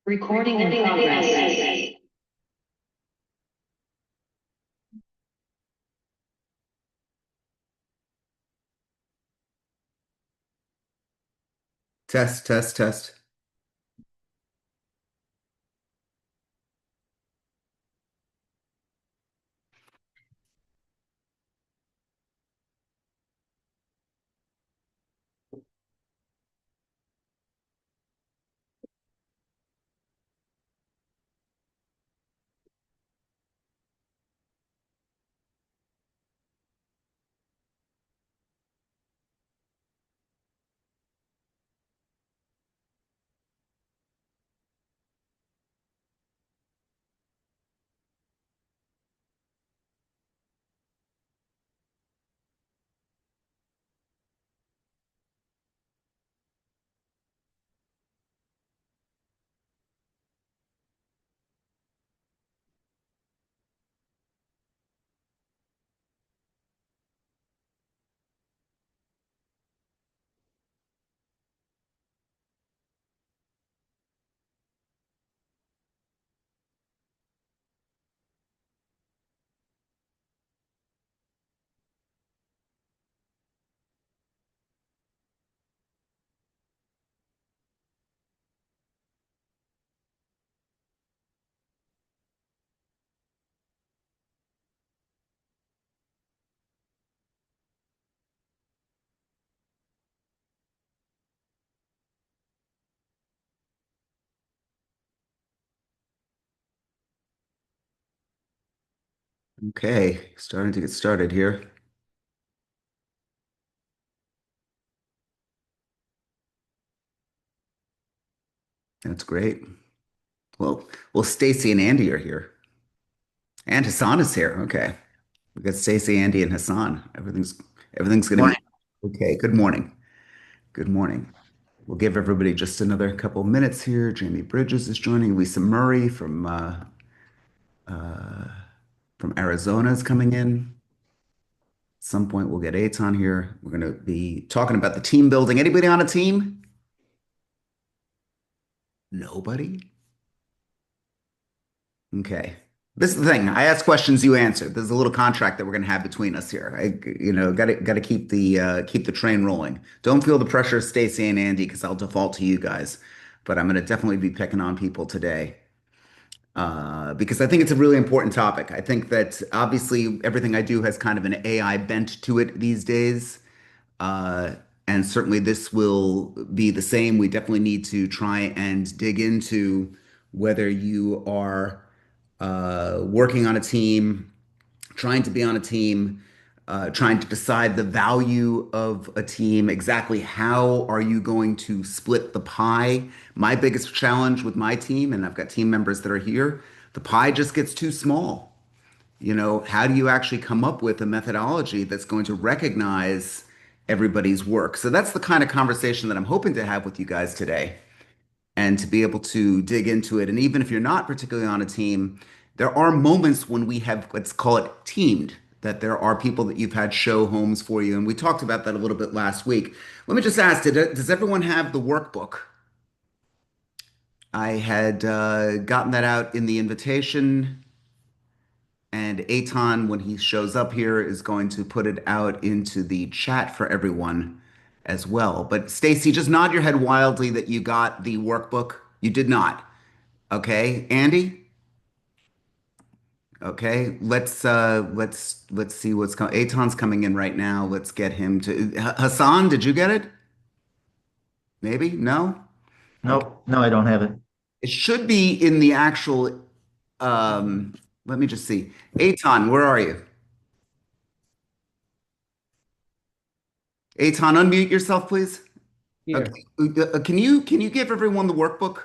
Recording in progress. Test, test, test. Okay, starting to get started here. That's great. Well, Stacy and Andy are here, and Hassan is here. Okay, we got Stacy, Andy, and Hassan. Everything's going to Morning. be okay. Good morning. Good morning. We'll give everybody just another couple minutes here. Jamie Bridges is joining. Lisa Murray from Arizona is coming in. At some point, we'll get Eitan here. We're going to be talking about the team building. Anybody on a team? Nobody? Okay. This is the thing. I ask questions, you answer. There's a little contract that we're going to have between us here. Got to keep the train rolling. Don't feel the pressure, Stacey and Andy, because I'll default to you guys. But I'm going to definitely be picking on people today because I think it's a really important topic. I think that obviously everything I do has kind of an AI bent to it these days. Uh, and certainly this will be the same. We definitely need to try and dig into whether you are working on a team, trying to be on a team, trying to decide the value of a team, exactly how are you going to split the pie. My biggest challenge with my team, and I've got team members that are here, the pie just gets too small. How do you actually come up with a methodology that's going to recognize everybody's work? So that's the kind of conversation that I'm hoping to have with you guys today and to be able to dig into it. And even if you're not particularly on a team, there are moments when we have, let's call it teamed, that there are people that you've had show homes for you. And we talked about that a little bit last week. Let me just ask, does everyone have the workbook? I had gotten that out in the invitation. And Aton, when he shows up here, is going to put it out into the chat for everyone as well. But Stacy, just nod your head wildly that you got the workbook. You did not. Okay, Andy? Okay, let's see what's coming. Aton's coming in right now. Let's get him to Hassan, did you get it? Maybe? No? Okay. Nope, no, I don't have it. It should be in the actual let me just see. Aton, where are you? Aton, unmute yourself, please. Okay. Here, Can you give everyone the workbook?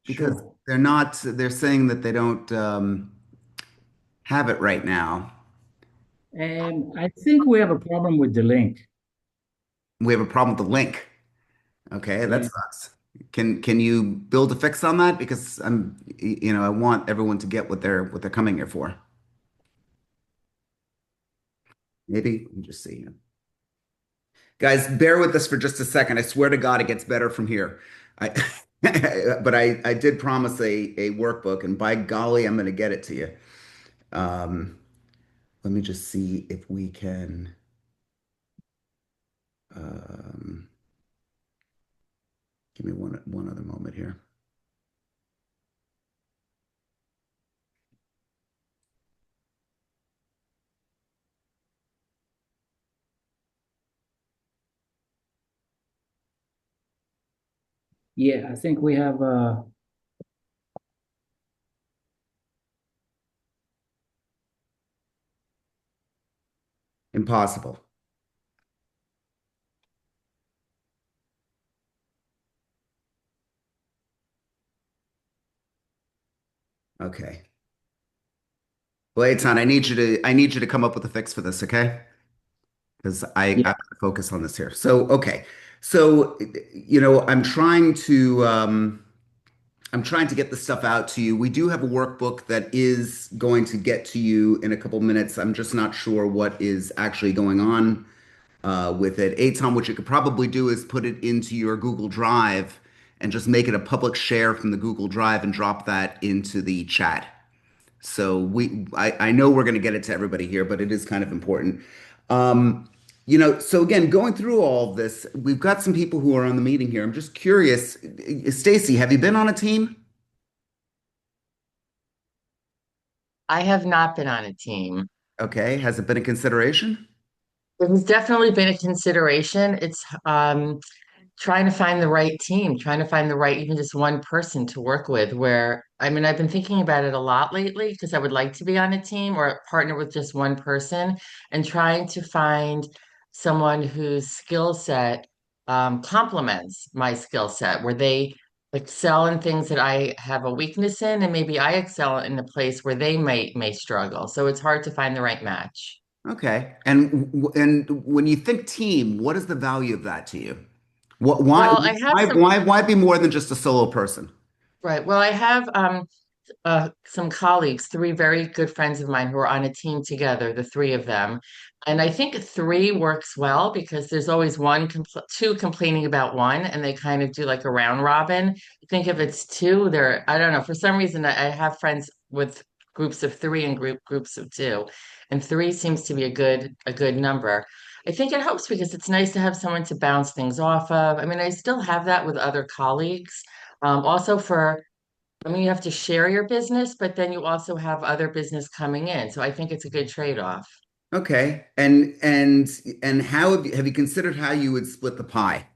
Because sure. they're saying that they don't have it right now. I think we have a problem with the link. We have a problem with the link. Okay, that Yeah. sucks. Can you build a fix on that? Because I want everyone to get what they're coming here for. Maybe let me just see. Guys, bear with us for just a second. I swear to God, it gets better from here. I But I did promise a workbook, and by golly, I'm going to get it to you. Um, Let me just see if we can. Um, Give me one other moment here. Yeah, I think we have Impossible. Okay. Blades, I need you to come up with a fix for this, okay? Because I yeah, have to focus on this here. So, okay. So, I'm trying to get the stuff out to you. We do have a workbook that is going to get to you in a couple minutes. I'm just not sure what is actually going on with it. Aton, what you could probably do is put it into your Google Drive and just make it a public share from the Google Drive and drop that into the chat. So I know we're going to get it to everybody here, but it is kind of important. Um, so again, going through all of this, we've got some people who are on the meeting here. I'm just curious, Stacy, have you been on a team? I have not been on a team. Okay, has it been a consideration? It has definitely been a consideration. It's trying to find the right team, trying to find the right, even just one person to work with. Where, I mean, I've been thinking about it a lot lately because I would like to be on a team or partner with just one person and trying to find someone whose skill set complements my skill set, where they excel in things that I have a weakness in, and maybe I excel in a place where they may struggle. So it's hard to find the right match. Okay, and when you think team, what is the value of that to you? What Well, I have some, why be more than just a solo person? right. Well, I have some colleagues, three very good friends of mine who are on a team together, the three of them. And I think three works well because there's always two complaining about one, and they kind of do like a round robin. I think if it's two, I don't know, for some reason I have friends with groups of three and groups of two, and three seems to be a good number. I think it helps because it's nice to have someone to bounce things off of. I mean, I still have that with other colleagues. Also for I mean, you have to share your business, but then you also have other business coming in. So I think it's a good trade-off. Okay, and how have you considered how you would split the pie?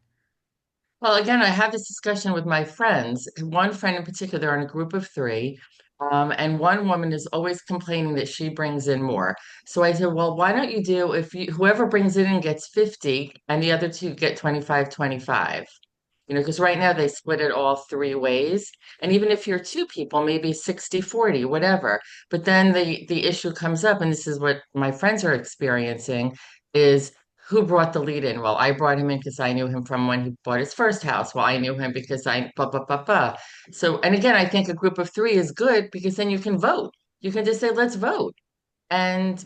Well, again, I have this discussion with my friends. One friend in particular, they're in a group of three, and one woman is always complaining that she brings in more. So I said, well, why don't you do if you whoever brings it in gets 50 and the other two get 25, 25. Because right now they split it all three ways. And even if you're two people, maybe 60, 40, whatever. But then the issue comes up, and this is what my friends are experiencing, is who brought the lead in? Well, I brought him in because I knew him from when he bought his first house. Well, I knew him because I blah blah blah blah. So, and again, I think a group of three is good because then you can vote. You can just say, let's vote and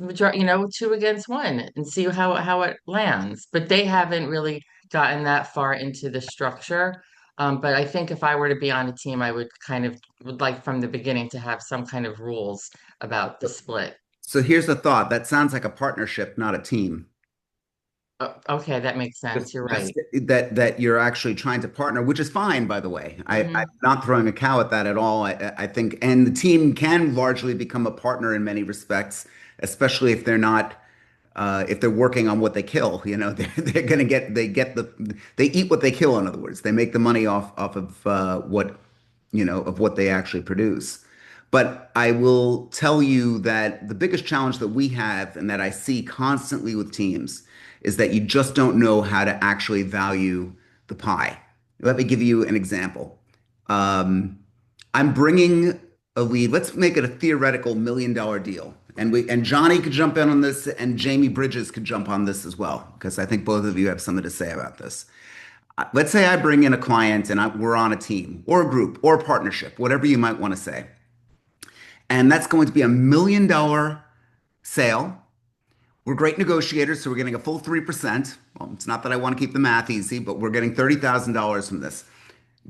two against one and see how it lands. But they haven't really gotten that far into the structure. But I think if I were to be on a team, I would like from the beginning to have some kind of rules about the split. So here's the thought. That sounds like a partnership, not a team. Okay, that makes sense. You're That's right. that you're actually trying to partner, which is fine, by the way. I'm Hmm. not throwing a cow at that at all. I think, and the team can largely become a partner in many respects, especially if they're not, if they're working on what they kill. They're going to they eat what they kill. In other words, they make the money off of of what they actually produce. But I will tell you that the biggest challenge that we have and that I see constantly with teams is that you just don't know how to actually value the pie. Let me give you an example. Um, I'm bringing a lead. Let's make it a theoretical $1 million deal. And Johnny could jump in on this and Jamie Bridges could jump on this as well, because I think both of you have something to say about this. Let's say I bring in a client and we're on a team or a group or a partnership, whatever you might want to say. And that's going to be $1 million sale. We're great negotiators, so we're getting a full 3%. Well, it's not that I want to keep the math easy, but we're getting $30,000 from this.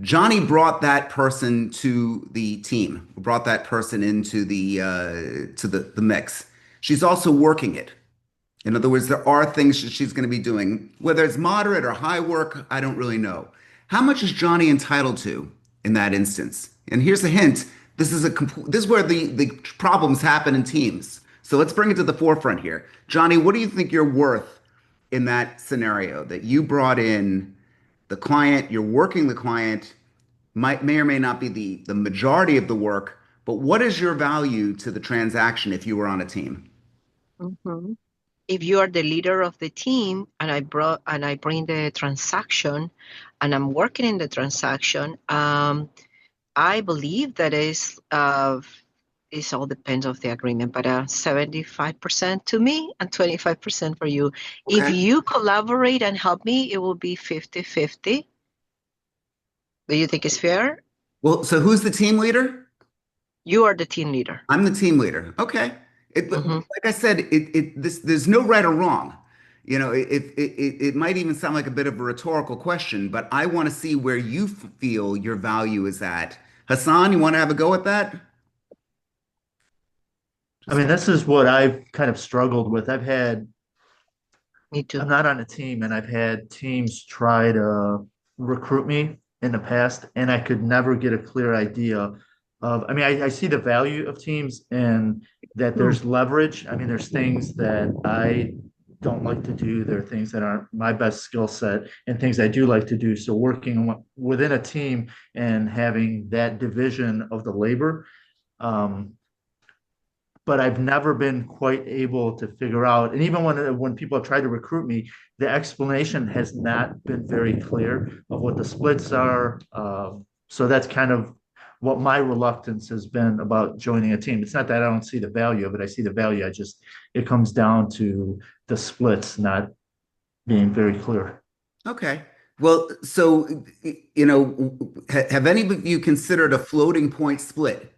Johnny brought that person to the team, brought that person into the mix. She's also working it. In other words, there are things that she's going to be doing, whether it's moderate or high work, I don't really know. How much is Johnny entitled to in that instance? And here's a hint. This is where the problems happen in teams. So let's bring it to the forefront here. Johnny, what do you think you're worth in that scenario that you brought in the client, you're working the client, may or may not be the majority of the work, but what is your value to the transaction if you were on a team? Mhm. If you are the leader of the team and I bring the transaction and I'm working in the transaction, I believe that it all depends of the agreement, but 75% to me and 25% for you. If Okay. you collaborate and help me, it will be 50-50. Do you think it's fair? Well, so who's the team leader? You are the team leader. I'm the team leader. Okay. Mhm. Like I said, there's no right or wrong. You know, it might even sound like a bit of a rhetorical question, but I want to see where you feel your value is at. Hassan, you want to have a go at that? I mean, this is what I've kind of struggled with. Me too. I'm not on a team, and I've had teams try to recruit me in the past, and I could never get a clear idea of, I mean, I see the value of teams and that there's leverage. I mean, there's things that I don't like to do. There are things that aren't my best skill set and things I do like to do. So within a team and having that division of the labor, um, but I've never been quite able to figure out. And even when people have tried to recruit me, the explanation has not been very clear of what the splits are. So that's kind of what my reluctance has been about joining a team. It's not that I don't see the value of it. I see the value. It comes down to the splits not being very clear. Okay. Well, so, have any of you considered a floating point split?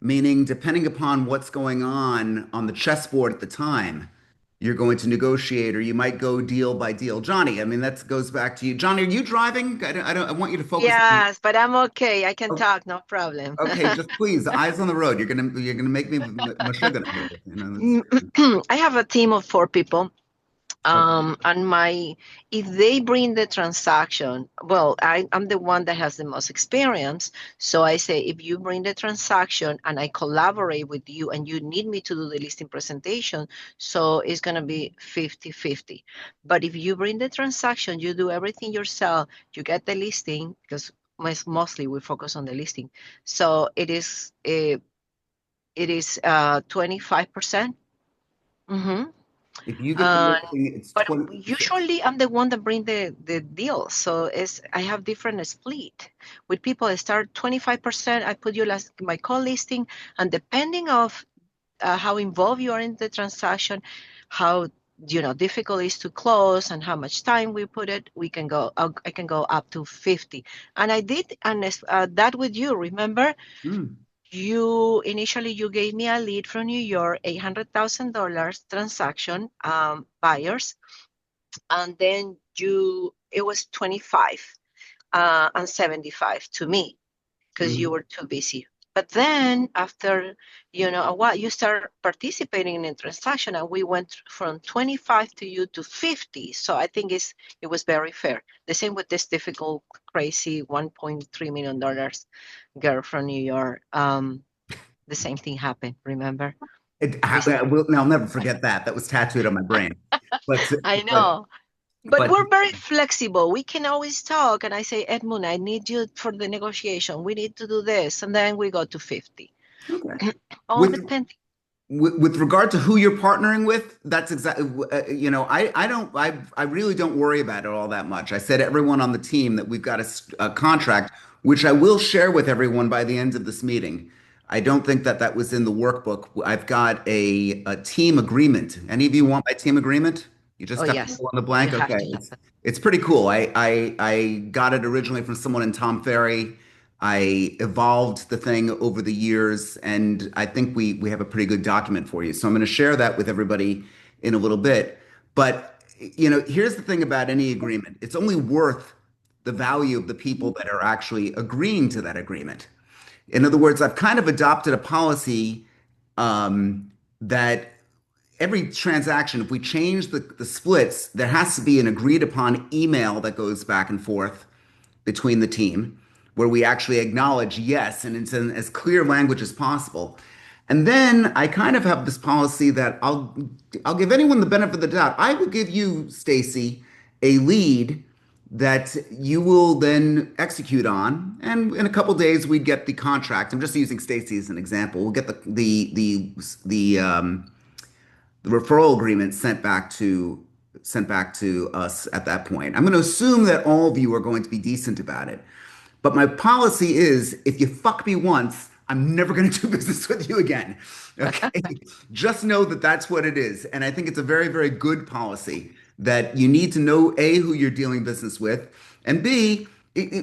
Meaning, depending upon what's going on the chessboard at the time, you're going to negotiate, or you might go deal by deal. Johnny, I mean, that goes back to you. Johnny, are you driving? I want you to focus on. Yes, but I'm okay. I can Oh, talk, no problem. okay, just please, eyes on the road. You're gonna make me mashugana here. I have a team of 4 people. Okay. And if they bring the transaction, well, I'm the one that has the most experience. So I say, if you bring the transaction and I collaborate with you and you need me to do the listing presentation, so it's going to be 50-50. But if you bring the transaction, you do everything yourself, you get the listing, because mostly we focus on the listing. So it is 25%. Mm-hmm. If you get the Uh, listing, it's but 20. usually I'm the one that bring the deal. So I have different split. With people, I start 25%. I put you last my call listing, and depending of how involved you are in the transaction, how difficult it is to close, and how much time we put it, I can go up to 50. And I did that with you. Remember? Hmm. Initially you gave me a lead from New York, $800,000 transaction, buyers, and then it was 25 and 75 to me because you Hmm. were too busy. But then after a while, you start participating in the transaction, and we went from 25 to you to 50. So I think it was very fair. The same with this difficult, crazy $1.3 million girl from New York. The same thing happened, remember? I'll never forget that. That was tattooed on my brain. But I but know, but but we're very flexible. We can always talk. And I say, Edmund, I need you for the negotiation. We need to do this. And then we go to 50. okay. All With depending. with regard to who you're partnering with, that's exactly, I really don't worry about it all that much. I said to everyone on the team that we've got a contract, which I will share with everyone by the end of this meeting. I don't think that was in the workbook. I've got a team agreement. Any of you want my team agreement? You Oh, just have to yes, fill in the you blank. have Okay, to have it. it's pretty cool. I got it originally from someone in Tom Ferry. I evolved the thing over the years, and I think we have a pretty good document for you. So I'm going to share that with everybody in a little bit. But here's the thing about any agreement: it's only worth the value of the people that are actually agreeing to that agreement. In other words, I've kind of adopted a policy that every transaction, if we change the splits, there has to be an agreed upon email that goes back and forth between the team where we actually acknowledge yes, and it's in as clear language as possible. And then I kind of have this policy that I'll give anyone the benefit of the doubt. I will give you, Stacy, a lead that you will then execute on, and in a couple days we get the contract. I'm just using Stacy as an example. We'll get the referral agreement sent back to us at that point. I'm going to assume that all of you are going to be decent about it. But my policy is if you fuck me once, I'm never going to do business with you again. Okay. Just know that that's what it is. And I think it's a very, very good policy that you need to know A, who you're dealing business with, and B,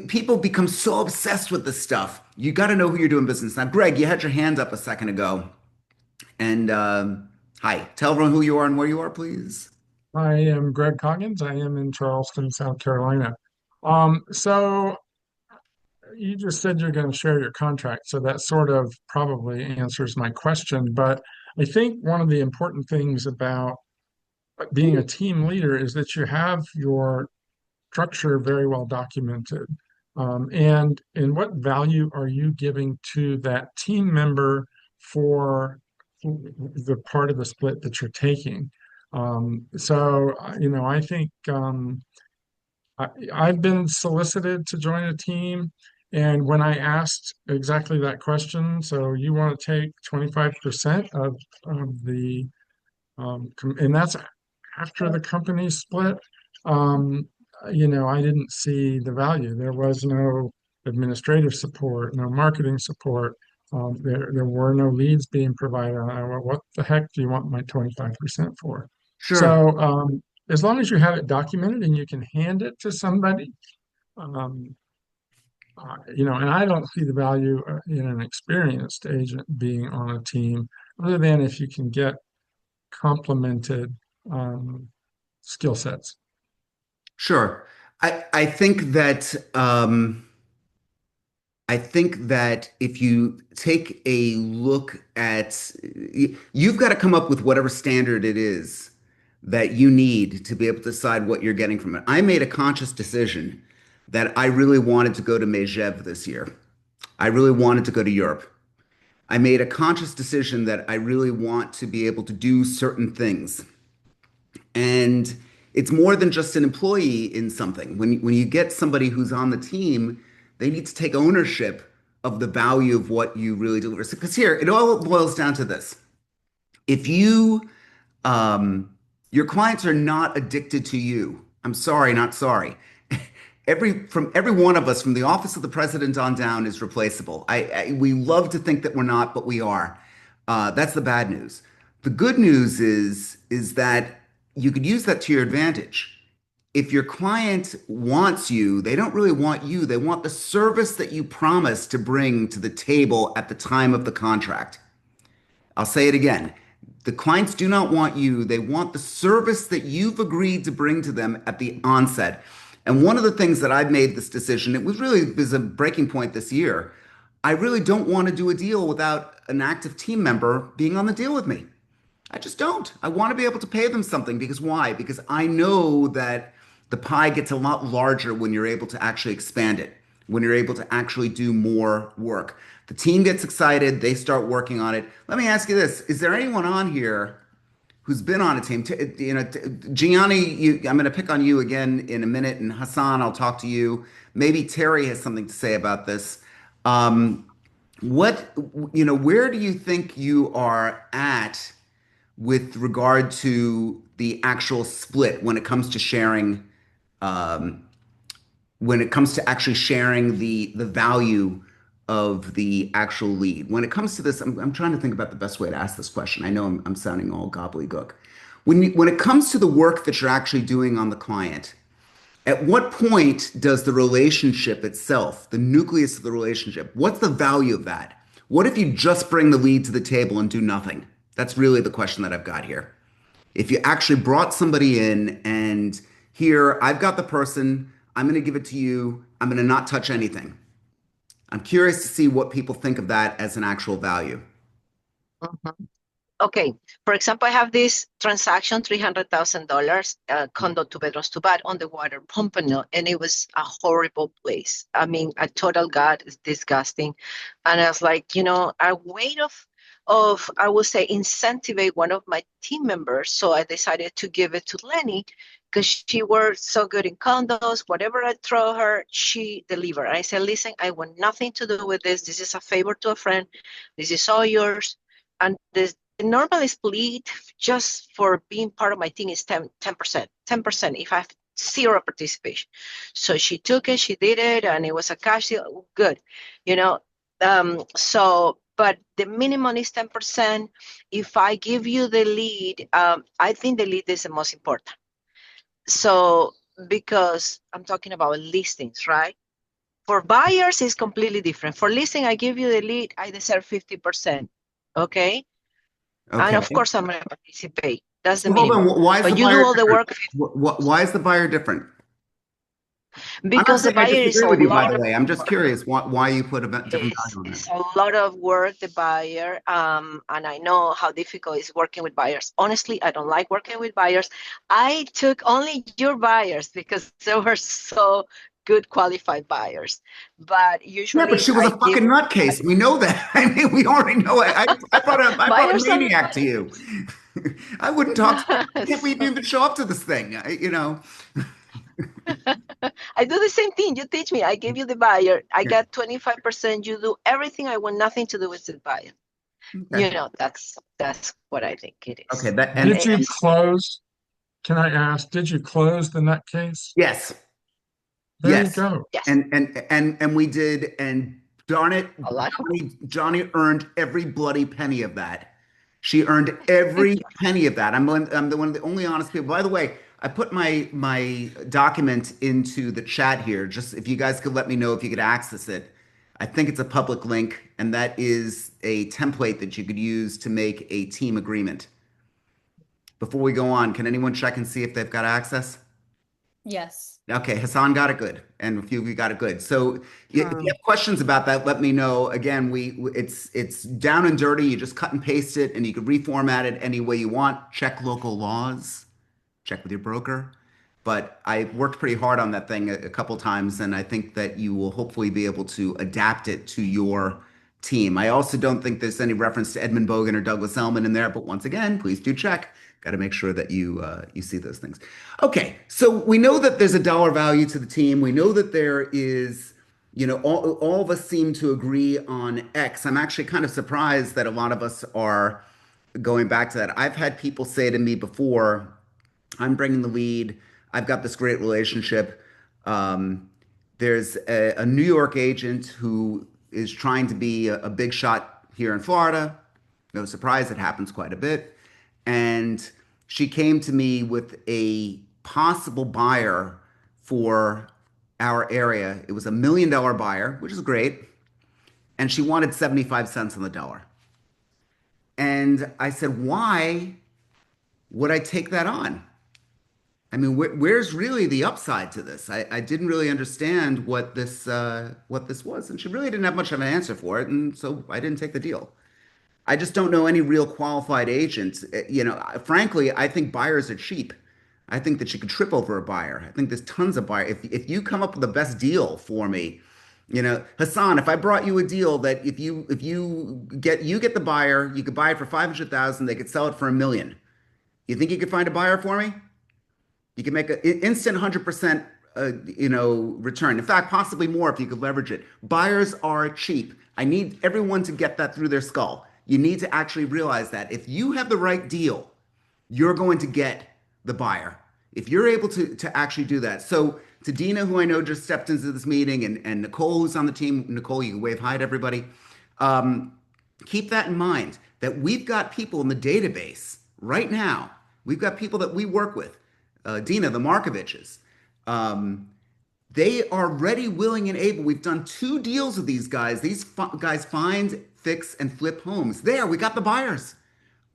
people become so obsessed with this stuff. You got to know who you're doing business. Now, Greg, you had your hand up a second ago. And hi, tell everyone who you are and where you are, please. I am Greg Coggins. I am in Charleston, South Carolina. So you just said you're going to share your contract, so that sort of probably answers my question. But I think one of the important things about being a team leader is that you have your structure very well documented. And what value are you giving to that team member for the part of the split that you're taking? I think I've been solicited to join a team, and when I asked exactly that question, so you want to take 25% of the, and that's after the company split, I didn't see the value. There was no administrative support, no marketing support. There were no leads being provided. What the heck do you want my 25% for? Sure. So as long as you have it documented and you can hand it to somebody, and I don't see the value in an experienced agent being on a team, other than if you can get complemented skill sets. Sure. I think that if you take a look at, you've got to come up with whatever standard it is that you need to be able to decide what you're getting from it. I made a conscious decision that I really wanted to go to Megève this year. I really wanted to go to Europe. I made a conscious decision that I really want to be able to do certain things. And it's more than just an employee in something. When you get somebody who's on the team, they need to take ownership of the value of what you really deliver. Because here, it all boils down to this. If your clients are not addicted to you, I'm sorry, not sorry. Every one of us, from the office of the president on down, is replaceable. We love to think that we're not, but we are. That's the bad news. The good news is that you could use that to your advantage. If your client wants you, they don't really want you. They want the service that you promised to bring to the table at the time of the contract. I'll say it again. The clients do not want you. They want the service that you've agreed to bring to them at the onset. And one of the things that I've made this decision, it was a breaking point this year. I really don't want to do a deal without an active team member being on the deal with me. I just don't. I want to be able to pay them something because why? Because I know that the pie gets a lot larger when you're able to actually expand it, when you're able to actually do more work. The team gets excited, they start working on it. Let me ask you this. Is there anyone on here who's been on a team? Gianni, I'm going to pick on you again in a minute, and Hassan, I'll talk to you. Maybe Terry has something to say about this. Where do you think you are at with regard to the actual split when it comes to sharing, when it comes to actually sharing the value of the actual lead? When it comes to this, I'm trying to think about the best way to ask this question. I know I'm sounding all gobbledygook. When it comes to the work that you're actually doing on the client, at what point does the relationship itself, the nucleus of the relationship, what's the value of that? What if you just bring the lead to the table and do nothing? That's really the question that I've got here. If you actually brought somebody in and here, I've got the person, I'm going to give it to you. I'm going to not touch anything. I'm curious to see what people think of that as an actual value. Mhm. Okay, for example, I have this transaction, $300,000, condo 2 bedrooms, 2 bath on the water, Pompano, and it was a horrible place. I mean, a total god, it's disgusting. And I was like, a way of I would say incentivate one of my team members. So I decided to give it to Lenny because she worked so good in condos. Whatever I throw her, she delivered. I said, listen, I want nothing to do with this. This is a favor to a friend. This is all yours. And this normally split just for being part of my team is 10%, 10% if I have zero participation. So she took it, she did it, and it was a cash deal. Good, you know. But the minimum is 10%. If I give you the lead, I think the lead is the most important. So because I'm talking about listings, right? For buyers, it's completely different. For listing, I give you the lead, I deserve 50%. Okay. And of Okay. course, I'm going to participate. That's the So hold minimum. on. Why is But the you do buyer all the different? work Why is the buyer different? I'm not because the saying I buyer is disagree a with you, by lot the of way. I'm just work. curious why you put a different value on it. It's a lot of work, the buyer. And I know how difficult it is working with buyers. Honestly, I don't like working with buyers. I took only your buyers because they were so good qualified buyers. But Yeah, but usually she was I a give fucking nutcase. We know that. I mean, we already know it. I brought a buyers are maniac to you. I wouldn't talk to you. I can't believe you even show up to this thing. I do the same thing. You teach me. I give you the buyer. I got 25%. You do everything. I want nothing to do with the buyer. Okay. That's what I think it Okay. is. Did you And close? Can I ask, did you close the nutcase? Yes. There you Yes. go. yes, And we did, and darn it, a lot. Johnny earned every bloody penny of that. She earned every penny of that. I'm the one of the only honest people. By the way, I put my document into the chat here. Just if you guys could let me know if you could access it. I think it's a public link, and that is a template that you could use to make a team agreement. Before we go on, can anyone check and see if they've got access? Yes. Okay, Hassan got it good, and a few of you got it good. So if you have questions about that, let me know. Again, it's down and dirty. You just cut and paste it, and you can reformat it any way you want. Check local laws, check with your broker. But I worked pretty hard on that thing a couple times, and I think that you will hopefully be able to adapt it to your team. I also don't think there's any reference to Edmund Bogen or Douglas Elliman in there, but once again, please do check. Got to make sure that you see those things. Okay, so we know that there's a dollar value to the team. We know that there is, all of us seem to agree on X. I'm actually kind of surprised that a lot of us are going back to that. I've had people say to me before, I'm bringing the lead. I've got this great relationship. Um, there's a New York agent who is trying to be a big shot here in Florida. No surprise, it happens quite a bit. And she came to me with a possible buyer for our area. It was $1 million buyer, which is great. And she wanted 75 cents on the dollar. And I said, why would I take that on? I mean, where's really the upside to this? I didn't really understand what this was, and she really didn't have much of an answer for it, and so I didn't take the deal. I just don't know any real qualified agents. Frankly, I think buyers are cheap. I think that you could trip over a buyer. I think there's tons of buyers. If you come up with the best deal for me, Hassan, if I brought you a deal that if you get the buyer, you could buy it for 500,000, they could sell it for 1 million. You think you could find a buyer for me? You can make an instant 100%, return. In fact, possibly more if you could leverage it. Buyers are cheap. I need everyone to get that through their skull. You need to actually realize that if you have the right deal, you're going to get the buyer. If you're able to actually do that. So to Dina, who I know just stepped into this meeting, and Nicole, who's on the team. Nicole, you can wave hi to everybody. Keep that in mind that we've got people in the database right now. We've got people that we work with. Dina, the Markoviches. They are ready, willing, and able. We've done 2 deals with these guys. These guys find, fix, and flip homes. There, we got the buyers.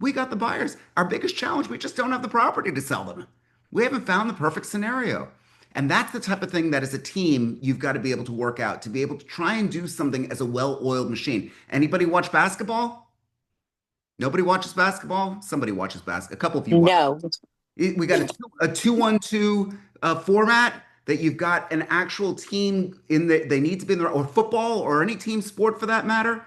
We got the buyers. Our biggest challenge, we just don't have the property to sell them. We haven't found the perfect scenario. And that's the type of thing that as a team, you've got to be able to work out, to be able to try and do something as a well-oiled machine. Anybody watch basketball? Nobody watches basketball? Somebody watches basketball. A couple of you watch. No. We got a 2-1-2 format that you've got an actual team in they need to be in the, or football or any team sport for that matter.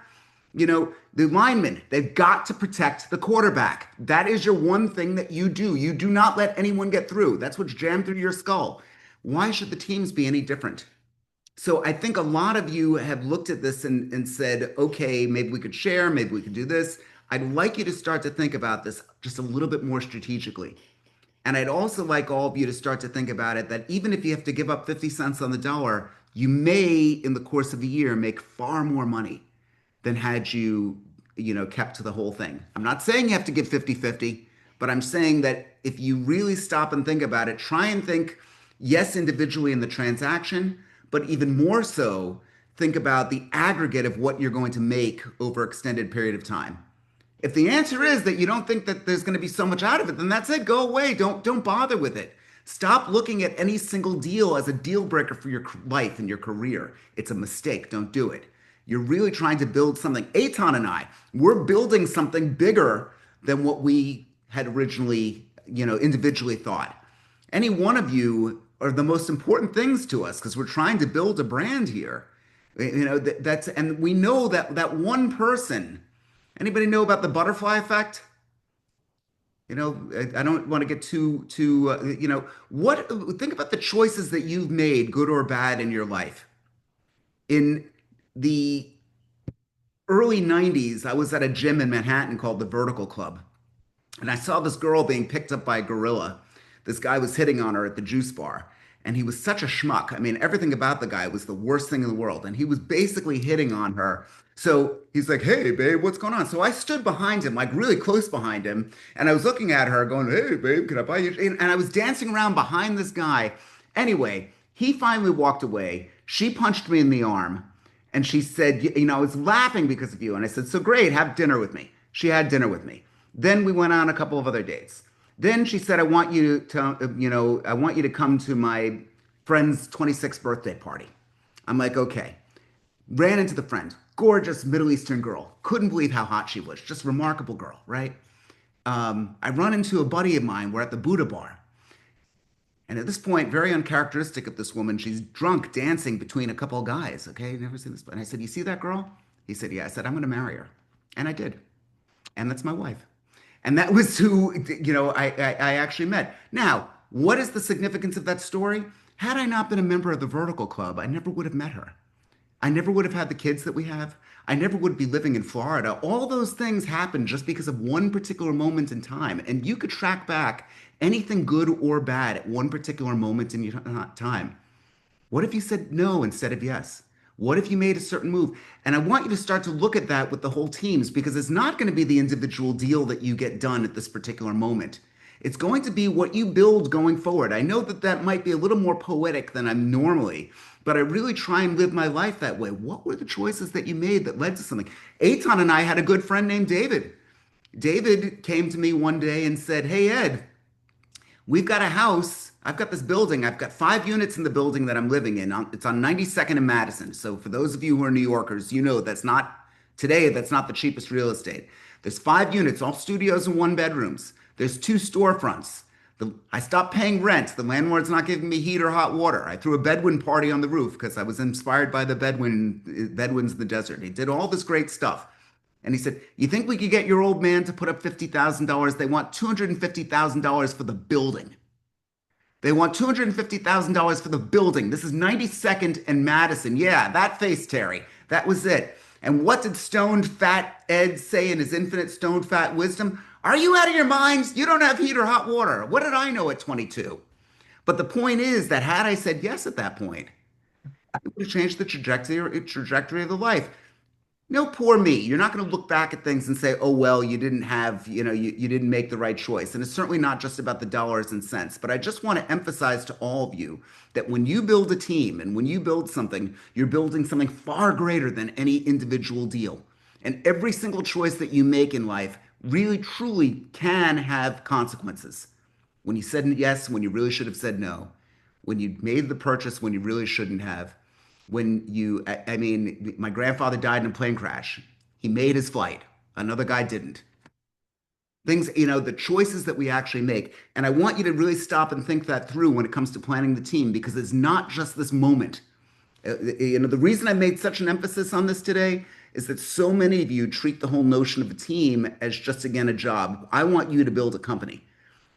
You know, the linemen, they've got to protect the quarterback. That is your one thing that you do. You do not let anyone get through. That's what's jammed through your skull. Why should the teams be any different? So I think a lot of you have looked at this and said, okay, maybe we could share, maybe we could do this. I'd like you to start to think about this just a little bit more strategically. And I'd also like all of you to start to think about it that even if you have to give up 50 cents on the dollar, you may, in the course of a year, make far more money than had you, kept to the whole thing. I'm not saying you have to give 50-50, but I'm saying that if you really stop and think about it, try and think, yes, individually in the transaction, but even more so, think about the aggregate of what you're going to make over extended period of time. If the answer is that you don't think that there's going to be so much out of it, then that's it. Go away. Don't bother with it. Stop looking at any single deal as a deal breaker for your life and your career. It's a mistake. Don't do it. You're really trying to build something. Eitan and I, we're building something bigger than what we had originally, individually thought. Any one of you are the most important things to us because we're trying to build a brand here. And we know that one person. Anybody know about the butterfly effect? I don't want to get too, think about the choices that you've made, good or bad, in your life. In the early 90s, I was at a gym in Manhattan called the Vertical Club. And I saw this girl being picked up by a gorilla. This guy was hitting on her at the juice bar. And he was such a schmuck. I mean, everything about the guy was the worst thing in the world. And he was basically hitting on her. So he's like, hey, babe, what's going on? So I stood behind him, like really close behind him. And I was looking at her going, hey, babe, can I buy you? And I was dancing around behind this guy. Anyway, he finally walked away. She punched me in the arm. And she said, I was laughing because of you. And I said, so great, have dinner with me. She had dinner with me. Then we went on a couple of other dates. Then she said, I want you to come to my friend's 26th birthday party. I'm like, okay. Ran into the friend, gorgeous Middle Eastern girl. Couldn't believe how hot she was. Just remarkable girl, right? I run into a buddy of mine. We're at the Buddha bar. And at this point, very uncharacteristic of this woman, she's drunk dancing between a couple of guys. Okay, never seen this. And I said, you see that girl? He said, yeah. I said, I'm going to marry her. And I did. And that's my wife. And that was who, I actually met. Now, what is the significance of that story? Had I not been a member of the Vertical Club, I never would have met her. I never would have had the kids that we have. I never would be living in Florida. All those things happened just because of one particular moment in time. And you could track back anything good or bad at one particular moment in your time. What if you said no instead of yes? What if you made a certain move? And I want you to start to look at that with the whole teams because it's not going to be the individual deal that you get done at this particular moment. It's going to be what you build going forward. I know that might be a little more poetic than I'm normally, but I really try and live my life that way. What were the choices that you made that led to something? Eitan and I had a good friend named David. David came to me one day and said, hey, Ed, we've got a house. I've got this building. I've got 5 units in the building that I'm living in. It's on 92nd and Madison. So for those of you who are New Yorkers, that's not the cheapest real estate. There's 5 units, all studios and 1 bedrooms. There's 2 storefronts. I stopped paying rent. The landlord's not giving me heat or hot water. I threw a Bedouin party on the roof because I was inspired by the Bedouins in the desert. He did all this great stuff. And he said, you think we could get your old man to put up $50,000? They want $250,000 for the building. They want $250,000 for the building. This is 92nd and Madison. Yeah, that face, Terry. That was it. And what did stoned fat Ed say in his infinite stoned fat wisdom? Are you out of your minds? You don't have heat or hot water. What did I know at 22? But the point is that had I said yes at that point, it would have changed the trajectory of the life. No, poor me. You're not going to look back at things and say, oh, well, you didn't have, you didn't make the right choice. And it's certainly not just about the dollars and cents. But I just want to emphasize to all of you that when you build a team and when you build something, you're building something far greater than any individual deal. And every single choice that you make in life really, truly can have consequences. When you said yes, when you really should have said no. when you made the purchase when you really shouldn't have, when you, I mean, my grandfather died in a plane crash. He made his flight. Another guy didn't. Things, the choices that we actually make. And I want you to really stop and think that through when it comes to planning the team, because it's not just this moment. The reason I made such an emphasis on this today is that so many of you treat the whole notion of a team as just, again, a job. I want you to build a company.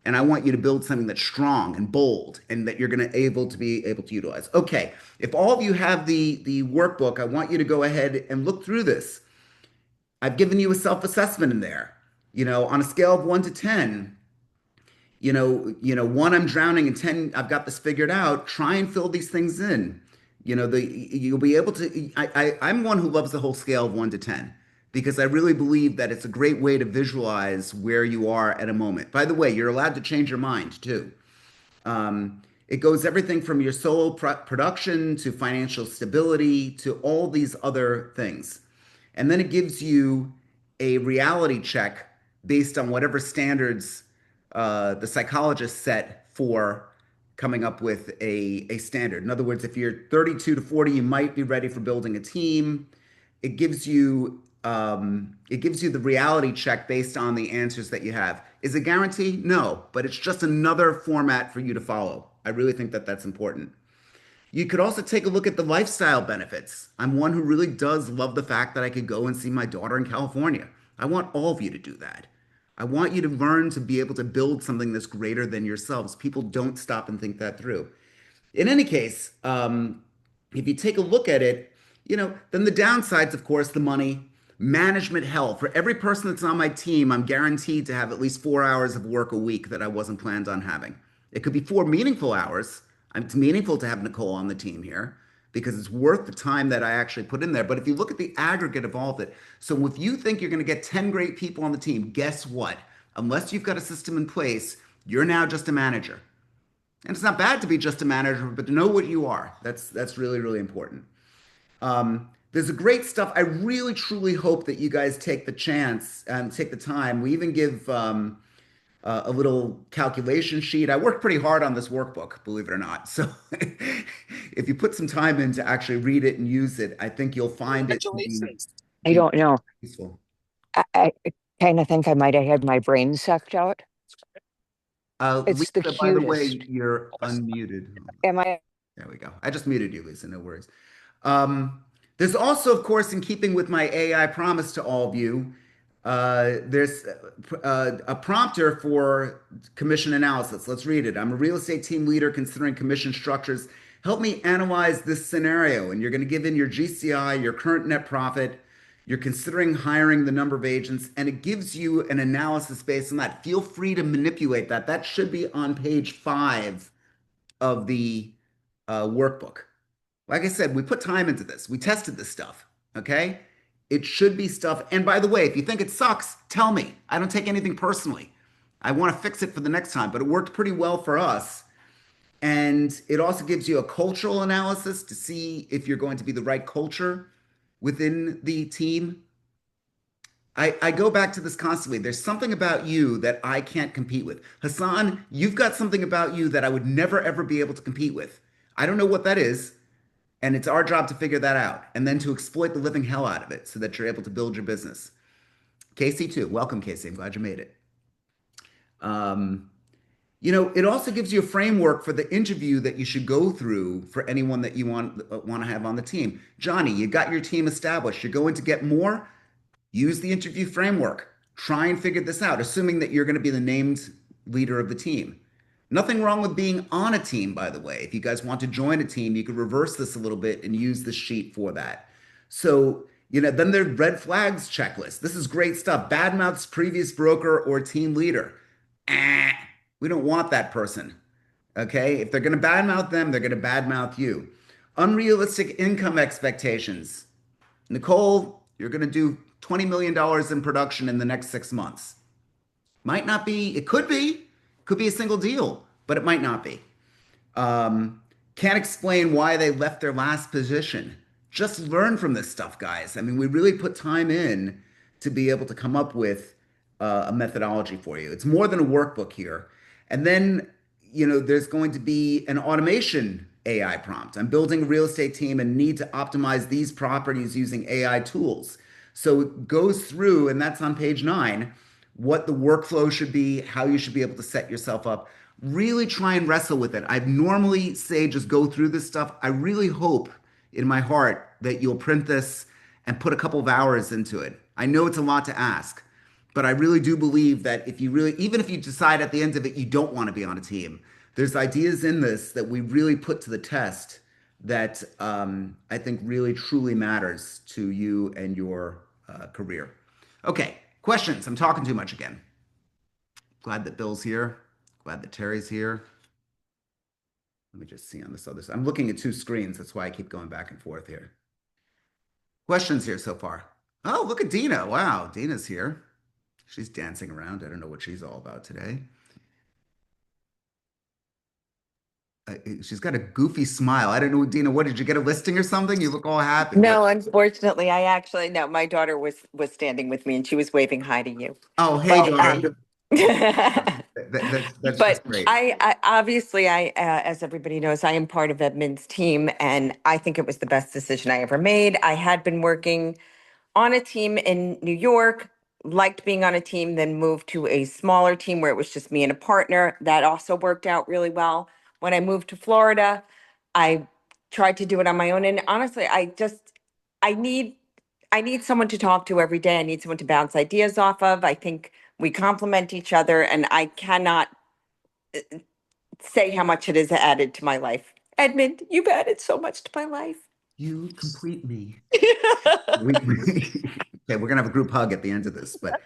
And I want you to build something that's strong and bold and that you're going to be able to utilize. Okay, if all of you have the workbook, I want you to go ahead and look through this. I've given you a self-assessment in there. On a scale of 1 to 10, 1, I'm drowning, and 10, I've got this figured out. Try and fill these things in. You'll be able to. I'm one who loves the whole scale of 1 to 10 because I really believe that it's a great way to visualize where you are at a moment. By the way, you're allowed to change your mind too. It goes everything from your solo production to financial stability to all these other things. And then it gives you a reality check based on whatever standards the psychologist set for coming up with a standard. In other words, if you're 32 to 40, you might be ready for building a team. It gives you the reality check based on the answers that you have. Is it guaranteed? No, but it's just another format for you to follow. I really think that that's important. You could also take a look at the lifestyle benefits. I'm one who really does love the fact that I could go and see my daughter in California. I want all of you to do that. I want you to learn to be able to build something that's greater than yourselves. People don't stop and think that through. In any case, if you take a look at it, then the downsides, of course, the money, management hell. For every person that's on my team, I'm guaranteed to have at least 4 hours of work a week that I wasn't planned on having. It could be 4 meaningful hours. It's meaningful to have Nicole on the team here because it's worth the time that I actually put in there. But if you look at the aggregate of all of it, so if you think you're going to get 10 great people on the team, guess what? Unless you've got a system in place, you're now just a manager. And it's not bad to be just a manager, but to know what you are. That's really, really important. There's a great stuff. I really, truly hope that you guys take the chance and take the time. We even give a little calculation sheet. I worked pretty hard on this workbook, believe it or not. So if you put some time in to actually read it and use it, I think you'll find it I don't know. useful. I kind of think I might have had my brain sucked out. It's the Lisa, by the way, cutest. you're unmuted. Am I? There we go. I just muted you, Lisa. No worries. There's also, of course, in keeping with my AI promise to all of you, there's a prompter for commission analysis. Let's read it. I'm a real estate team leader considering commission structures. Help me analyze this scenario. And you're going to give in your GCI, your current net profit. You're considering hiring the number of agents, and it gives you an analysis based on that. Feel free to manipulate that. That should be on page 5 of the workbook. Like I said, we put time into this. We tested this stuff, okay? It should be stuff. And by the way, if you think it sucks, tell me. I don't take anything personally. I want to fix it for the next time, but it worked pretty well for us. And it also gives you a cultural analysis to see if you're going to be the right culture within the team. I go back to this constantly. There's something about you that I can't compete with. Hassan, you've got something about you that I would never, ever be able to compete with. I don't know what that is. And it's our job to figure that out and then to exploit the living hell out of it so that you're able to build your business. Casey, too. Welcome, Casey. I'm glad you made it. It also gives you a framework for the interview that you should go through for anyone that you want to have on the team. Johnny, you got your team established. You're going to get more. Use the interview framework. Try and figure this out, assuming that you're going to be the named leader of the team. Nothing wrong with being on a team, by the way. If you guys want to join a team, you could reverse this a little bit and use the sheet for that. So, then there's red flags checklist. This is great stuff. Badmouths previous broker or team leader. We don't want that person. Okay? If they're going to badmouth them, they're going to badmouth you. Unrealistic income expectations. Nicole, you're going to do $20 million in production in the next 6 months. Might not be, it could be. Could be a single deal, but it might not be. Can't explain why they left their last position. Just learn from this stuff, guys. I mean, we really put time in to be able to come up with a methodology for you. It's more than a workbook here. And then, there's going to be an automation AI prompt. I'm building a real estate team and need to optimize these properties using AI tools. So it goes through, and that's on page 9, what the workflow should be, how you should be able to set yourself up. Really try and wrestle with it. I normally say just go through this stuff. I really hope in my heart that you'll print this and put a couple of hours into it. I know it's a lot to ask, but I really do believe that if you really, even if you decide at the end of it you don't want to be on a team, there's ideas in this that we really put to the test that I think really truly matters to you and your career. Okay, questions. I'm talking too much again. Glad that Bill's here. Glad that Terry's here. Let me just see on this other side. I'm looking at 2 screens. That's why I keep going back and forth here. Questions here so far? Oh, look at Dina. Wow, Dina's here. She's dancing around. I don't know what she's all about today. She's got a goofy smile. I don't know, Dina, what did you get a listing or something? You look all happy. No, unfortunately, I actually no. My daughter was standing with me, and she was waving hi to you. Oh, hey, But daughter. That's but just great. I obviously as everybody knows, I am part of Edmund's team, and I think it was the best decision I ever made. I had been working on a team in New York, liked being on a team, then moved to a smaller team where it was just me and a partner. That also worked out really well. When I moved to Florida, I tried to do it on my own. And honestly, I need I need someone to talk to every day. I need someone to bounce ideas off of. I think we complement each other, and I cannot say how much it has added to my life. Edmund, you've added so much to my life. You complete me. Okay, we're gonna have a group hug at the end of this, but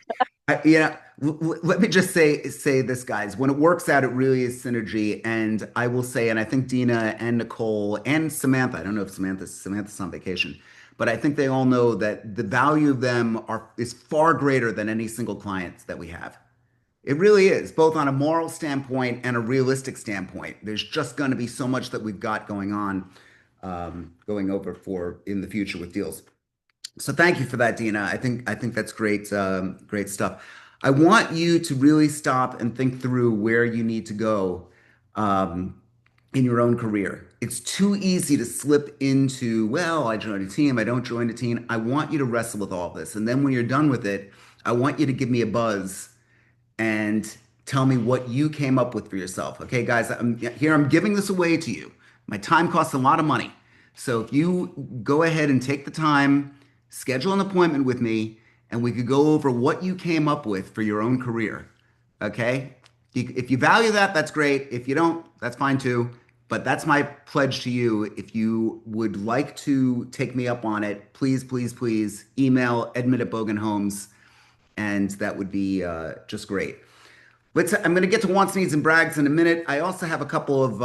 let me just say this, guys. When it works out, it really is synergy. And I will say, and I think Dina and Nicole and Samantha, I don't know if Samantha's on vacation, but I think they all know that the value of them is far greater than any single client that we have. It really is, both on a moral standpoint and a realistic standpoint. There's just going to be so much that we've got going on, going over for in the future with deals. So thank you for that, Dina. I think that's great, great stuff. I want you to really stop and think through where you need to go in your own career. It's too easy to slip into, well, I joined a team, I don't join a team. I want you to wrestle with all of this. And then when you're done with it, I want you to give me a buzz and tell me what you came up with for yourself. Okay, guys, I'm giving this away to you. My time costs a lot of money. So if you go ahead and take the time, schedule an appointment with me, and we could go over what you came up with for your own career. Okay? If you value that, that's great. If you don't, that's fine too. But that's my pledge to you. If you would like to take me up on it, please, please, please email Edmund@Bogen and that would be just great. I'm going to get to wants, needs, and brags in a minute. I also have a couple of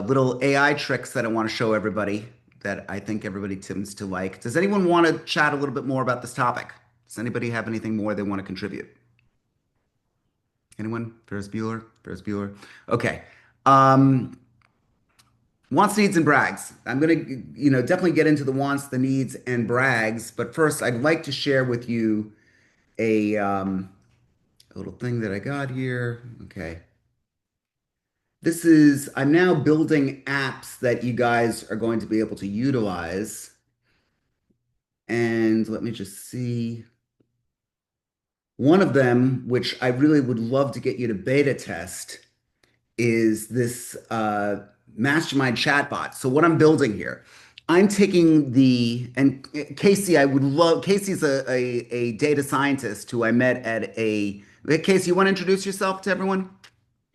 little AI tricks that I want to show everybody that I think everybody tends to like. Does anyone want to chat a little bit more about this topic? Does anybody have anything more they want to contribute? Anyone? Ferris Bueller? Ferris Bueller? Okay. Wants, needs, and brags. I'm going to, definitely get into the wants, the needs, and brags. But first, I'd like to share with you a little thing that I got here. Okay. I'm now building apps that you guys are going to be able to utilize. And let me just see. One of them, which I really would love to get you to beta test, is this Mastermind chatbot. So what I'm building here, I'm taking and Casey, Casey's a data scientist who I met Casey, you want to introduce yourself to everyone?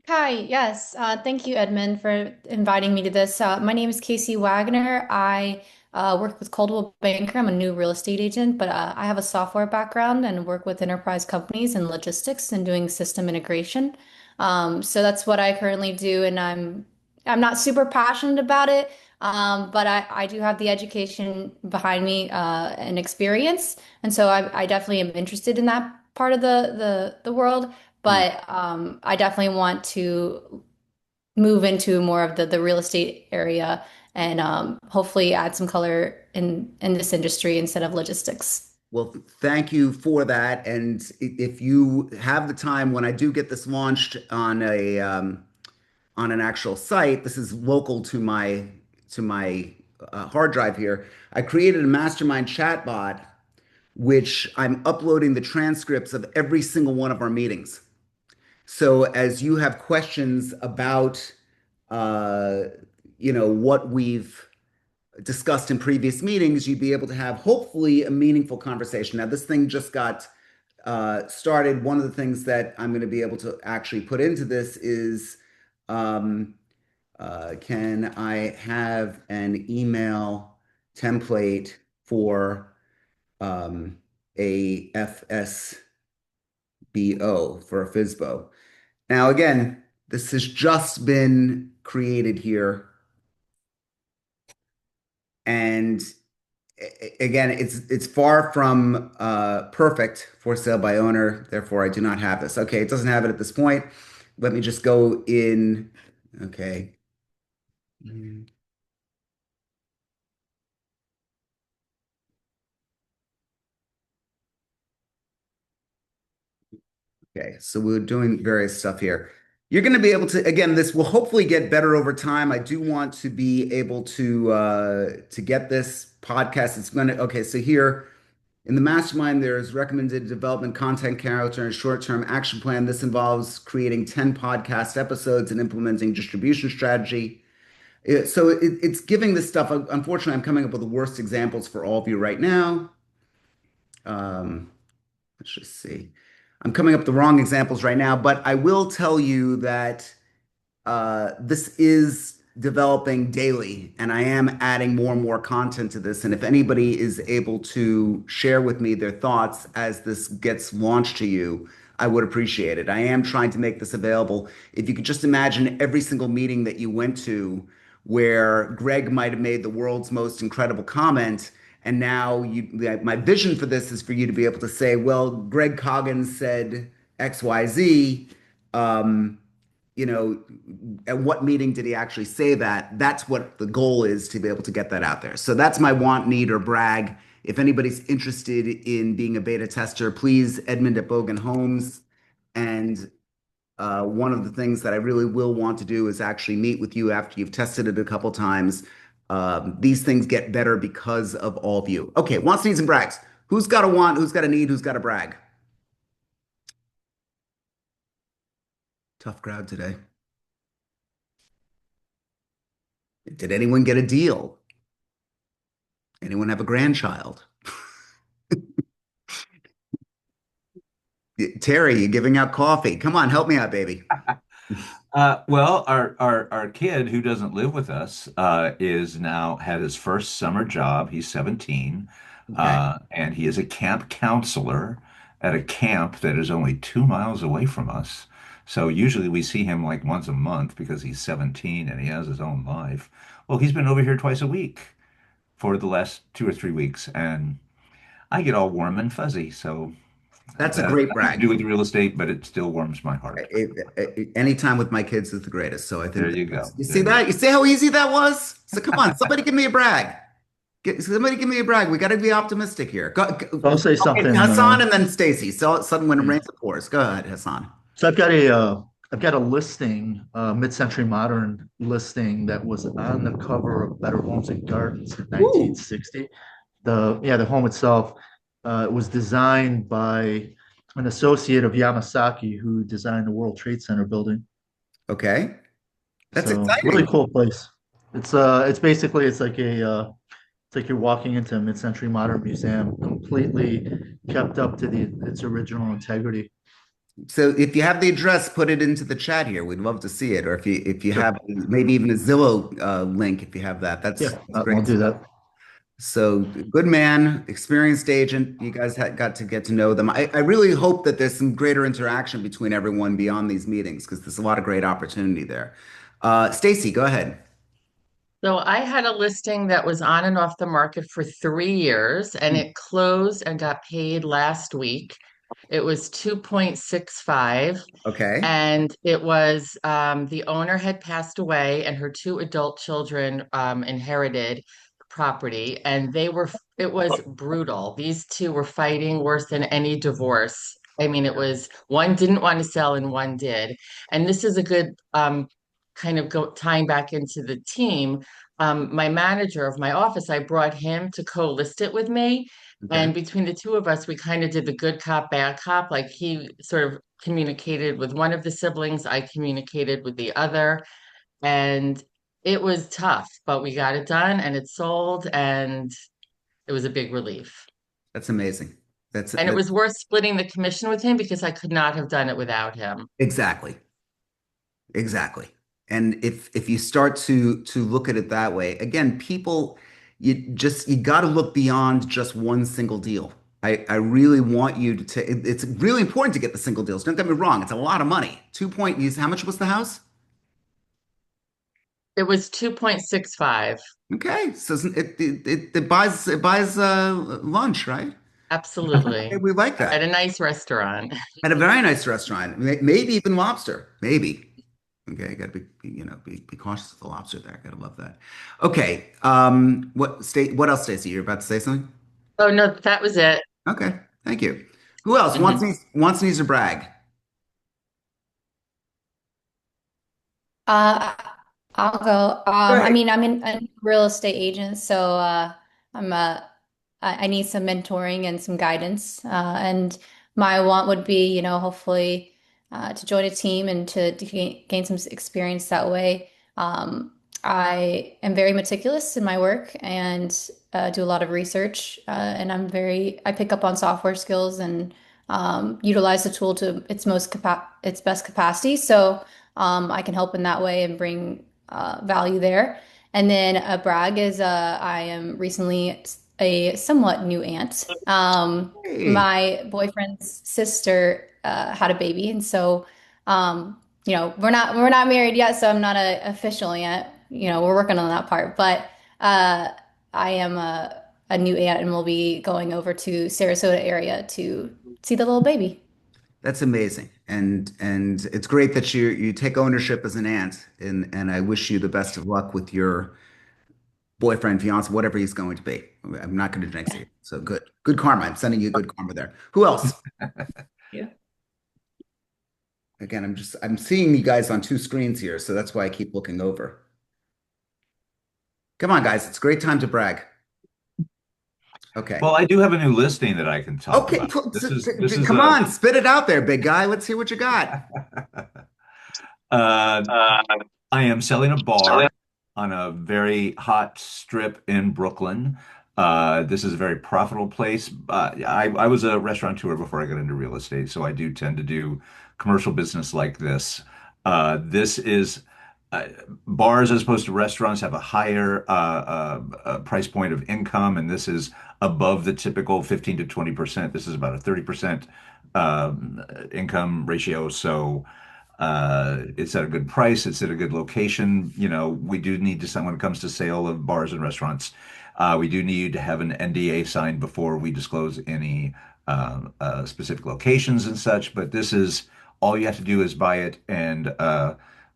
Hi, yes. Thank you, Edmund, for inviting me to this. My name is Casey Wagner. I work with Coldwell Banker. I'm a new real estate agent, but I have a software background and work with enterprise companies and logistics and doing system integration. So that's what I currently do, and I'm not super passionate about it, but I do have the education behind me and experience, and so I definitely am interested in that part of the world. But I definitely want to move into more of the real estate area and hopefully add some color in this industry instead of logistics. Well, thank you for that. And if you have the time, when I do get this launched on an actual site, this is local to my hard drive here. I created a Mastermind chatbot, which I'm uploading the transcripts of every single one of our meetings. So as you have questions about, uh, what we've discussed in previous meetings, you'd be able to have hopefully a meaningful conversation. Now, this thing just got started. One of the things that I'm going to be able to actually put into this is, um, can I have an email template for a FSBO, for a FISBO? Now, again, this has just been created here. And again, it's far from perfect for sale by owner. Therefore, I do not have this. Okay, it doesn't have it at this point. Let me just go in. Okay. Okay, so we're doing various stuff here. You're going to be able to, again, this will hopefully get better over time. I do want to be able to get this podcast. It's going to, okay, so here in the mastermind, there's recommended development content character and short-term action plan. This involves creating 10 podcast episodes and implementing distribution strategy. So it's giving this stuff. Unfortunately, I'm coming up with the worst examples for all of you right now. Let's just see. I'm coming up with the wrong examples right now, but I will tell you that this is developing daily, and I am adding more and more content to this. And if anybody is able to share with me their thoughts as this gets launched to you, I would appreciate it. I am trying to make this available. If you could just imagine every single meeting that you went to where Greg might have made the world's most incredible comment, and now my vision for this is for you to be able to say, well, Greg Coggins said XYZ. At what meeting did he actually say that? That's what the goal is, to be able to get that out there. So that's my want, need, or brag. If anybody's interested in being a beta tester, please, Edmund at Bogen Homes. And one of the things that I really will want to do is actually meet with you after you've tested it a couple times. These things get better because of all of you. Okay, wants, needs, and brags. Who's got a want? Who's got a need? Who's got a brag? Tough crowd today. Did anyone get a deal? Anyone have a grandchild? Terry, you giving out coffee? Come on, help me out, baby. Well, our kid who doesn't live with us is now had his first summer job. He's 17, Okay. and he is a camp counselor at a camp that is only 2 miles away from us. So usually we see him like once a month because he's 17 and he has his own life. Well, he's been over here twice a week for the last 2 or 3 weeks, and I get all warm and fuzzy. So That's a that has great nothing to do brag. with real estate, but it still warms my heart. Anytime with my kids is the greatest. So I There think you that's, go. you There see you that? You see how easy that was? So come on, somebody give me a brag. Somebody give me a brag. We got to be optimistic here. I'll say Okay, something. Hassan and then Stacy. So sudden when it Yeah. rains, it pours. Go ahead, Hassan. So I've got a listing, mid-century modern listing that was on the cover of Better Homes and Gardens in Ooh, 1960. The home itself was designed by an associate of Yamasaki who designed the World Trade Center building. okay. That's So really exciting. cool place. It's basically it's like you're walking into a mid-century modern museum, completely kept up to its original integrity. So if you have the address, put it into the chat here. We'd love to see it. Or if you Sure. have maybe even a Zillow link, if you have that, Yeah, that's I'll great do stuff. that. So good man, experienced agent. You guys got to get to know them. I really hope that there's some greater interaction between everyone beyond these meetings because there's a lot of great opportunity there. Stacy, go ahead. So I had a listing that was on and off the market for 3 years and it closed and got paid last week. It was 2.65 Okay. and it was the owner had passed away and her two adult children inherited property and It was brutal. These two were fighting worse than any divorce. I mean, it was one didn't want to sell and one did. And this is a good kind of tying back into the team. My manager of my office, I brought him to co-list it with me. Okay. And between the two of us, we kind of did the good cop, bad cop. Like he sort of communicated with one of the siblings, I communicated with the other. And it was tough, but we got it done and it sold. And it was a big relief. That's amazing. And it was worth splitting the commission with him because I could not have done it without him. Exactly. Exactly. And if you start to look at it that way, again, people, you got to look beyond just one single deal. I really want you to take, it's really important to get the single deals. Don't get me wrong, it's a lot of money. How much was the house? It was 2.65. Okay, so it buys lunch, right? Absolutely. Okay, we like At that. a nice restaurant. At a very nice restaurant, maybe even lobster, maybe. Okay, got to be cautious of the lobster there. Gotta love that. Okay, what else, Stacey? You're about to say something? Oh no, that was it. Okay, thank you. Who else Mhm. needs to brag? Uh, I'll go. Go I ahead. mean, I'm a real estate agent, so I'm I need some mentoring and some guidance. And my want would be, hopefully to join a team and to gain some experience that way. Um, I am very meticulous in my work and do a lot of research. And I pick up on software skills and utilize the tool to its best capacity. So I can help in that way and bring value there. And then a brag is I am recently a somewhat new aunt. Hey, My boyfriend's sister had a baby, and so we're not married yet, so I'm not official yet. We're working on that part, but uh, I am a new aunt, and we'll be going over to Sarasota area to see the little baby. that's amazing, and it's great that you take ownership as an aunt, and I wish you the best of luck with your boyfriend, fiance, whatever he's going to be. I'm not going to jinx it. So good karma. I'm sending you good karma there. Who else? Yeah. Again, I'm seeing you guys on two screens here, so that's why I keep looking over. Come on, guys. It's a great time to brag. Okay. Well, I do have a new listing that I can talk Okay. about. This is Come a on, spit it out there, big guy. Let's hear what you got. uh, I am selling a bar on a very hot strip in Brooklyn. This is a very profitable place. I was a restaurateur before I got into real estate, so I do tend to do commercial business like this. This is uh, Bars as opposed to restaurants have a higher price point of income, and this is above the typical 15 to 20%. This is about a 30% income ratio. So it's at a good price. It's at a good location. We do need to, when it comes to sale of bars and restaurants, we do need to have an NDA signed before we disclose any specific locations and such. But this is all you have to do is buy it and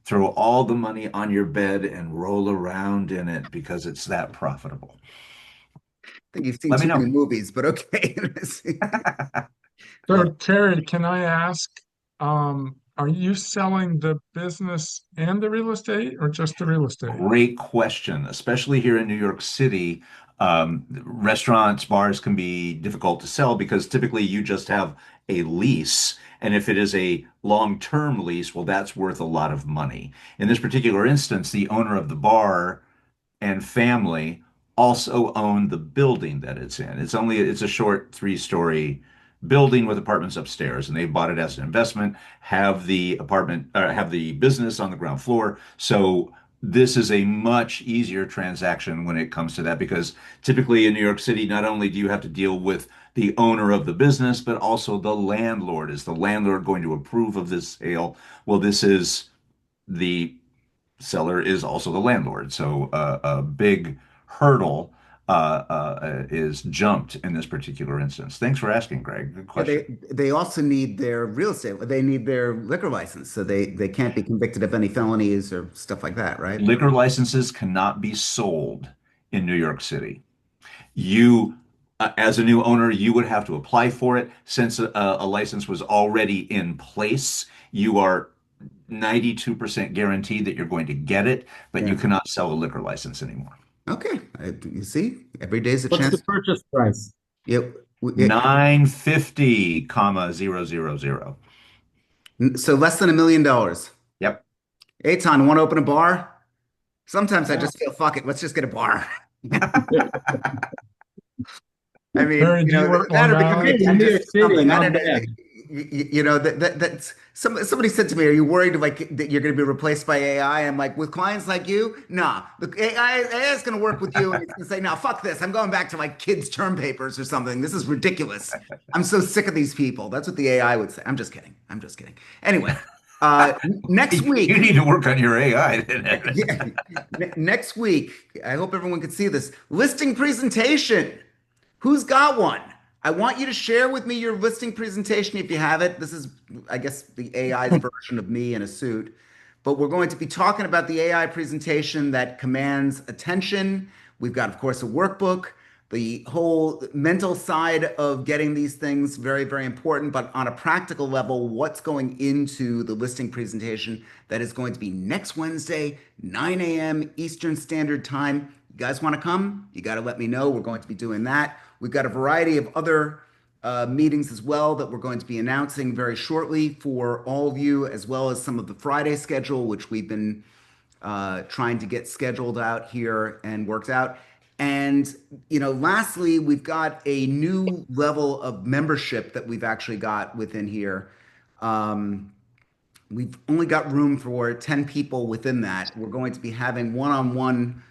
throw all the money on your bed and roll around in it because it's that profitable. I think you've seen Let me too many know. movies, but okay. So Terry, can I ask, are you selling the business and the real estate or just the real estate? Great question, especially here in New York City. Restaurants, bars can be difficult to sell because typically you just have a lease. And if it is a long-term lease, well, that's worth a lot of money. In this particular instance, the owner of the bar and family also own the building that it's in. It's a short 3-story building with apartments upstairs, and they bought it as an investment, have the business on the ground floor. So this is a much easier transaction when it comes to that because typically in New York City, not only do you have to deal with the owner of the business, but also the landlord. Is the landlord going to approve of this sale? Well, this is the seller is also the landlord. So a big hurdle is jumped in this particular instance. Thanks for asking, Greg. Good Yeah, question. they also need their real estate. They need their liquor license, so they can't be convicted of any felonies or stuff like that, right? Liquor licenses cannot be sold in New York City. You As a new owner, you would have to apply for it. Since a license was already in place, you are 92% guaranteed that you're going to get it, but you Yeah. cannot sell a liquor license anymore. Okay. You see, every day's a What's the chance. purchase price? Yep. 950, comma, 000. So less than $1 million. Yep. Eitan, want to open a bar? Sometimes I Yeah. just feel, fuck it, let's just get a bar. I mean, Terry, do you work that Long or becoming a Island? Hey, New York dentist or City, something. I not don't know. bad. That's somebody said to me, "Are you worried like that you're going to be replaced by AI?" I'm like, with clients like you, nah. The AI is going to work with you, and it's going to say, "No, fuck this. I'm going back to like kids' term papers or something. This is ridiculous. I'm so sick of these people." That's what the AI would say. I'm just kidding. I'm just kidding. Anyway, next You week. need to work on your AI then. Yeah. Next week, I hope everyone can see this listing presentation. Who's got one? I want you to share with me your listing presentation if you have it. This is, I guess, the AI's version of me in a suit. But we're going to be talking about the AI presentation that commands attention. We've got, of course, a workbook, the whole mental side of getting these things very, very important. But on a practical level, what's going into the listing presentation that is going to be next Wednesday, 9 a.m. Eastern Standard Time. You guys want to come? You got to let me know. We're going to be doing that. We've got a variety of other meetings as well that we're going to be announcing very shortly for all of you, as well as some of the Friday schedule, which we've been trying to get scheduled out here and worked out. And, lastly, we've got a new level of membership that we've actually got within here. We've only got room for 10 people within that. We're going to be having one-on-one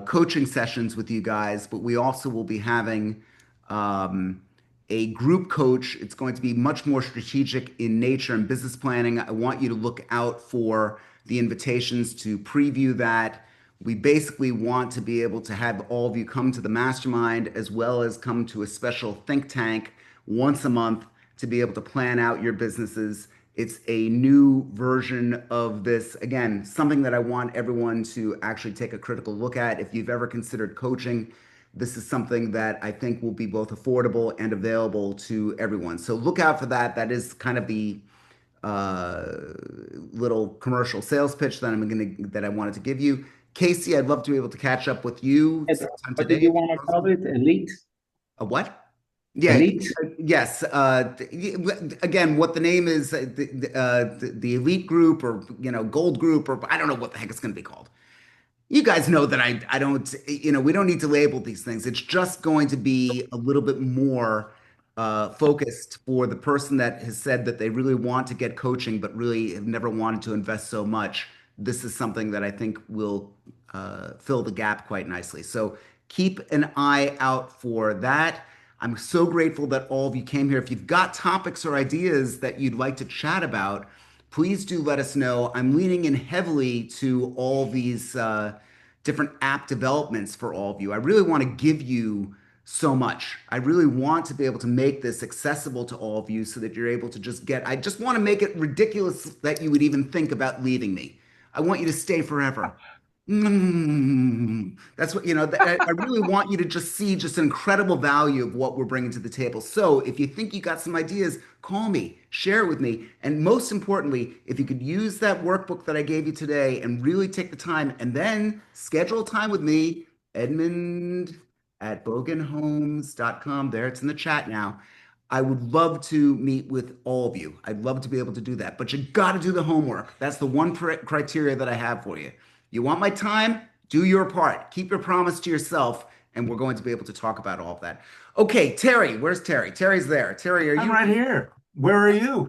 coaching sessions with you guys, but we also will be having a group coach. It's going to be much more strategic in nature and business planning. I want you to look out for the invitations to preview that. We basically want to be able to have all of you come to the mastermind as well as come to a special think tank once a month to be able to plan out your businesses. It's a new version of this. Again, something that I want everyone to actually take a critical look at. If you've ever considered coaching, this is something that I think will be both affordable and available to everyone. So look out for that. That is kind of the little commercial sales pitch that I wanted to give you. Casey, I'd love to be able to catch up with you sometime What today. did you want to call it? Elite? A what? Yeah, Elite? yes. Again, what the name is, the elite group or gold group, or I don't know what the heck it's going to be called. You guys know that I don't, we don't need to label these things. It's just going to be a little bit more focused for the person that has said that they really want to get coaching, but really have never wanted to invest so much. This is something that I think will fill the gap quite nicely. So keep an eye out for that. I'm so grateful that all of you came here. If you've got topics or ideas that you'd like to chat about, please do let us know. I'm leaning in heavily to all these different app developments for all of you. I really want to give you so much. I really want to be able to make this accessible to all of you so that you're able to I just want to make it ridiculous that you would even think about leaving me. I want you to stay forever. That's what, I really want you to just see just an incredible value of what we're bringing to the table. So if you think you got some ideas, call me, share it with me. And most importantly, if you could use that workbook that I gave you today and really take the time and then schedule time with me, Edmund at bogenhomes.com. There, it's in the chat now. I would love to meet with all of you. I'd love to be able to do that, but you got to do the homework. That's the one criteria that I have for you. You want my time? Do your part. Keep your promise to yourself, and we're going to be able to talk about all of that. Okay, Terry, where's Terry? Terry's there. Terry, I'm right here. Where are you?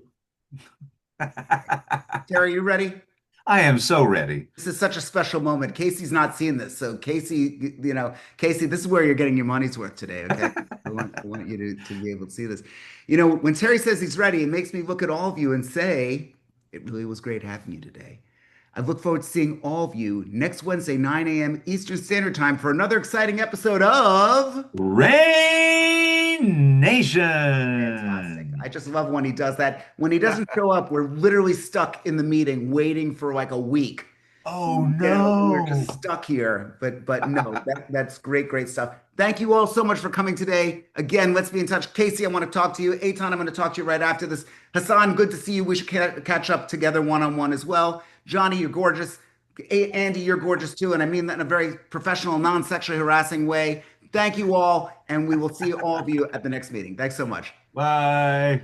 Terry, you ready? I am so ready. This is such a special moment. Casey's not seeing this. So Casey, Casey, this is where you're getting your money's worth today, okay? I want you to be able to see this. When Terry says he's ready, it makes me look at all of you and say, it really was great having you today. I look forward to seeing all of you next Wednesday, 9 a.m. Eastern Standard Time for another exciting episode of Rain Nation. Fantastic. I just love when he does that. When he doesn't show up, we're literally stuck in the meeting waiting for like a week. Oh We're no. just stuck here. But no, that's great stuff. Thank you all so much for coming today. Again, let's be in touch. Casey, I want to talk to you. Eitan, I'm going to talk to you right after this. Hassan, good to see you. We should catch up together one-on-one as well. Johnny, you're gorgeous. Andy, you're gorgeous too. And I mean that in a very professional, non-sexually harassing way. Thank you all, and we will see all of you at the next meeting. Thanks so much. Bye.